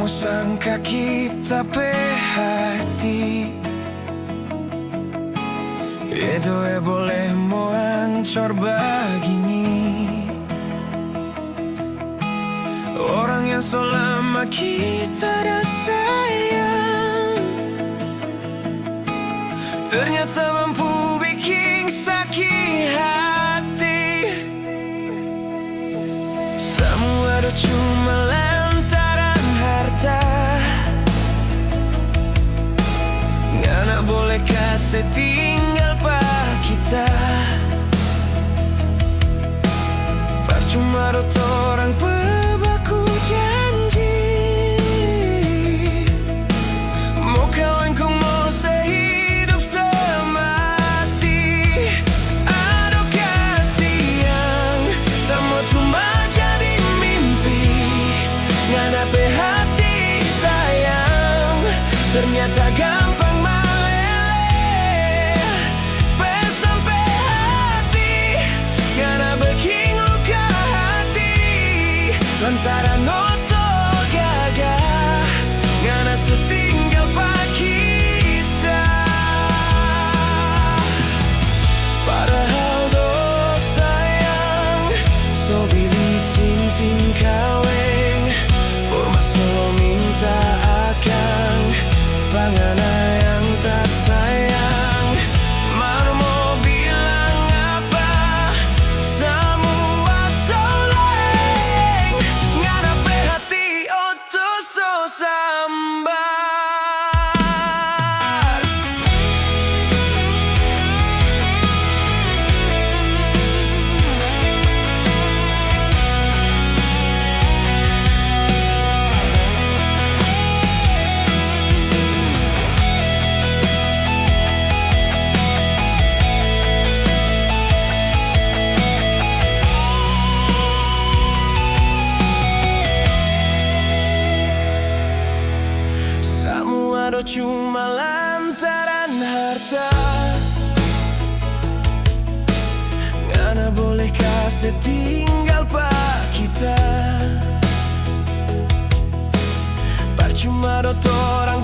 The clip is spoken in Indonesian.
sangka kita pe hati itu boleh mau hancur begini. Orang yang selama kita dah sayang ternyata mampu bikin sakit hati. Semua itu cuma lantaran harta. Ngana boleh kasih tinggal pak kita. Percuma dot orang pebaku janji. Mau kawan kau mau sehidup semati. Aduh kasihan, semua cuma jadi mimpi. Ngana pe hati sayang, ternyata gampang meleleh. Sampai hati, ngana bikin luka hati. Lantaran otot gagah, ngana setinggal pak kita. Padahal dos sayang, so beli cincin kawin. Forma solo minta akang, pangana yang tak sayang. Mau mau bilang apa, semua soleng. Ngana pe hati oto so sambar. Semua itu cuma lantaran harta. Ngana boleh kasih tinggal pak kita. Percuma dot orang